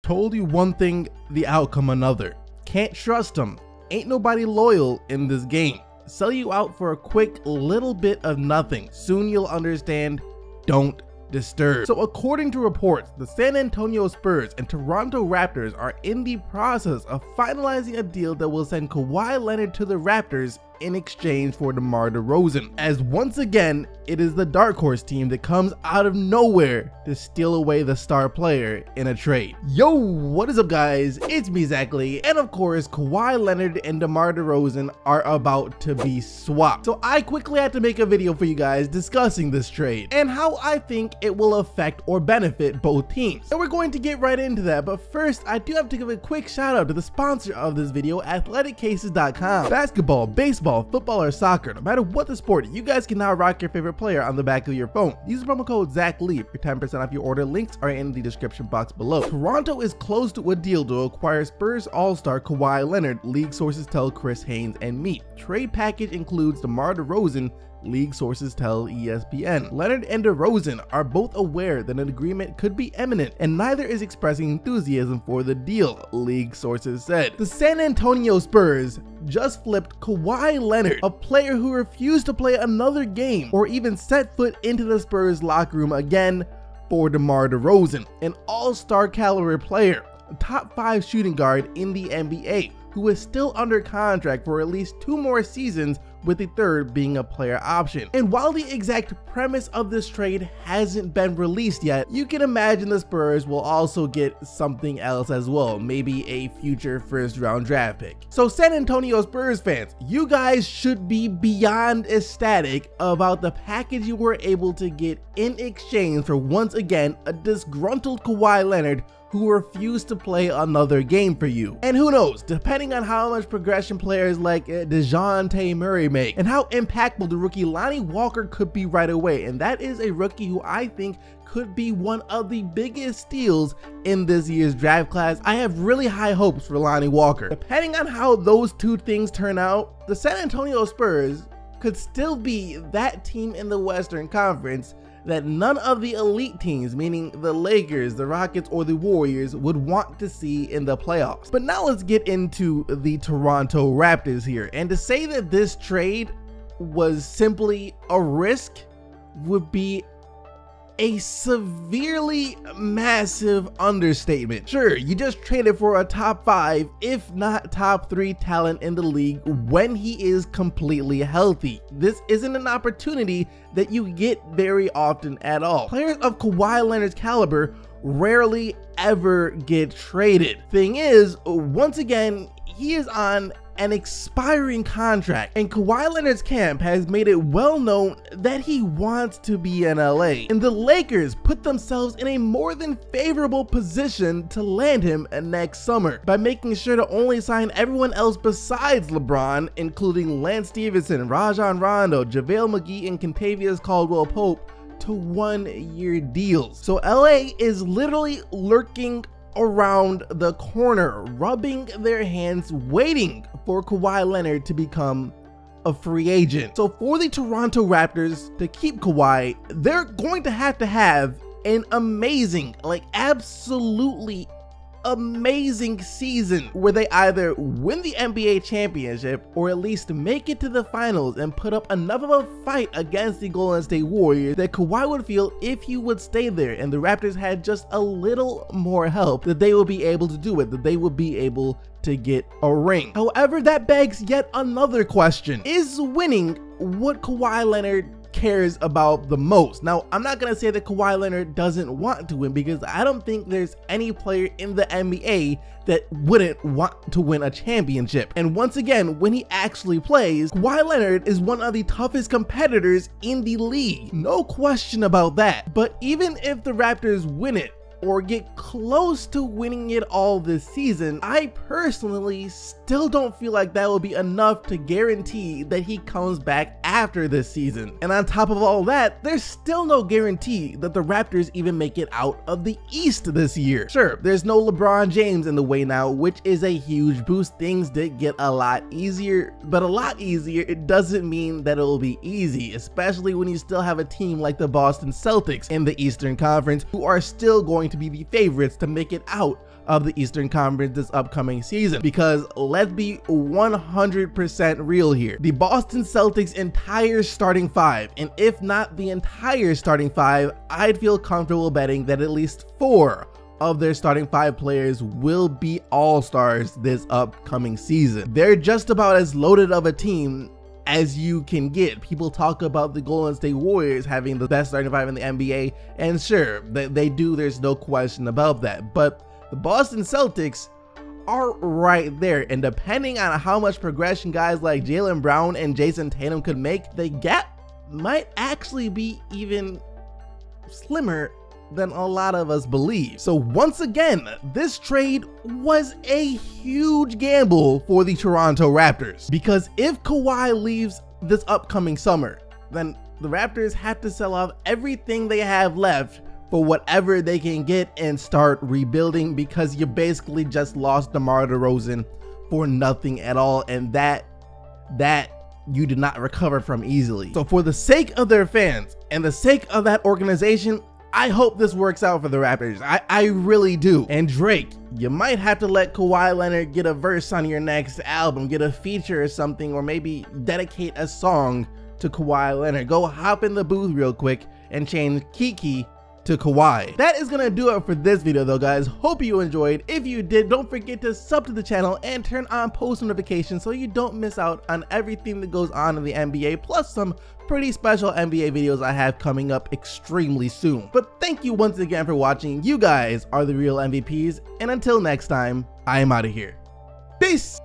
Told you one thing, the outcome another. Can't trust them. Ain't nobody loyal in this game. Sell you out for a quick little bit of nothing. Soon you'll understand. Don't disturb. So according to reports, the San Antonio Spurs and Toronto Raptors are in the process of finalizing a deal that will send Kawhi Leonard to the Raptors in exchange for Demar Derozan, as once again it is the dark horse team that comes out of nowhere to steal away the star player in a trade. Yo, what is up guys, it's me Zach Lee, and of course Kawhi Leonard and Demar Derozan are about to be swapped. So I quickly had to make a video for you guys discussing this trade and how I think it will affect or benefit both teams. And we're going to get right into that, but first I do have to give a quick shout out to the sponsor of this video, athleticcases.com. Basketball, baseball, football, or soccer, no matter what the sport, you guys can now rock your favorite player on the back of your phone. Use the promo code ZachLee for 10% off your order. Links are in the description box below. Toronto is close to a deal to acquire Spurs All-Star Kawhi Leonard, league sources tell Chris Haynes and me. Trade package includes DeMar DeRozan, league sources tell ESPN. Leonard and DeRozan are both aware that an agreement could be imminent, and neither is expressing enthusiasm for the deal, league sources said. The San Antonio Spurs just flipped Kawhi Leonard, a player who refused to play another game or even set foot into the Spurs locker room again, for DeMar DeRozan, an all-star caliber player, a top 5 shooting guard in the NBA, who is still under contract for at least 2 more seasons, with the third being a player option. And while the exact premise of this trade hasn't been released yet, you can imagine the Spurs will also get something else as well, maybe a future first-round draft pick. So San Antonio Spurs fans, you guys should be beyond ecstatic about the package you were able to get in exchange for, once again, a disgruntled Kawhi Leonard who refused to play another game for you. And who knows, depending on how much progression players like DeJounte Murray make and how impactful the rookie Lonnie Walker could be right away, and that is a rookie who I think could be one of the biggest steals in this year's draft class. I have really high hopes for Lonnie Walker. Depending on how those two things turn out, the San Antonio Spurs could still be that team in the Western Conference that none of the elite teams, meaning the Lakers, the Rockets, or the Warriors, would want to see in the playoffs. But now let's get into the Toronto Raptors here. And to say that this trade was simply a risk would be a severely massive understatement. Sure, you just traded for a top 5, if not top 3 talent in the league when he is completely healthy. This isn't an opportunity that you get very often at all. Players of Kawhi Leonard's caliber rarely ever get traded. Thing is, once again, he is on an expiring contract, and Kawhi Leonard's camp has made it well known that he wants to be in LA, and the Lakers put themselves in a more than favorable position to land him next summer by making sure to only sign everyone else besides LeBron, including Lance Stevenson, Rajon Rondo, JaVale McGee, and Kentavious Caldwell-Pope, to 1-year deals. So LA is literally lurking around the corner, rubbing their hands, waiting for Kawhi Leonard to become a free agent. So for the Toronto Raptors to keep Kawhi, they're going to have an amazing, like absolutely amazing season where they either win the NBA championship or at least make it to the finals and put up enough of a fight against the Golden State Warriors that Kawhi would feel, if he would stay there and the Raptors had just a little more help, that they would be able to do it, that they would be able to get a ring. However, that begs yet another question. Is winning what Kawhi Leonard cares about the most? Now, I'm not gonna say that Kawhi Leonard doesn't want to win, because I don't think there's any player in the NBA that wouldn't want to win a championship. And once again, when he actually plays, Kawhi Leonard is one of the toughest competitors in the league. No question about that. But even if the Raptors win it, or get close to winning it all this season, I personally still don't feel like that will be enough to guarantee that he comes back after this season. And on top of all that, there's still no guarantee that the Raptors even make it out of the East this year. Sure, there's no LeBron James in the way now, which is a huge boost. Things did get a lot easier, but a lot easier, it doesn't mean that it will be easy, especially when you still have a team like the Boston Celtics in the Eastern Conference, who are still going to be the favorites to make it out of the Eastern Conference this upcoming season. Because let's be 100% real here. The Boston Celtics' entire starting five, and if not the entire starting five, I'd feel comfortable betting that at least 4 of their starting 5 players will be all-stars this upcoming season. They're just about as loaded of a team as you can get. People talk about the Golden State Warriors having the best starting 5 in the NBA, and sure, they do, there's no question about that, but the Boston Celtics are right there, and depending on how much progression guys like Jaylen Brown and Jason Tatum could make, the gap might actually be even slimmer than a lot of us believe. So once again, this trade was a huge gamble for the Toronto Raptors, because if Kawhi leaves this upcoming summer, then the Raptors have to sell off everything they have left for whatever they can get and start rebuilding, because you basically just lost DeMar DeRozan for nothing at all, and that you did not recover from easily. So for the sake of their fans and the sake of that organization, I hope this works out for the Raptors. I really do. And Drake, you might have to let Kawhi Leonard get a verse on your next album, get a feature or something, or maybe dedicate a song to Kawhi Leonard. Go hop in the booth real quick and change Kiki to Kawhi. That is gonna do it for this video though, guys. Hope you enjoyed. If you did, don't forget to sub to the channel and turn on post notifications so you don't miss out on everything that goes on in the NBA, plus some pretty special NBA videos I have coming up extremely soon. But thank you once again for watching. You guys are the real MVPs, and until next time, I am out of here. Peace!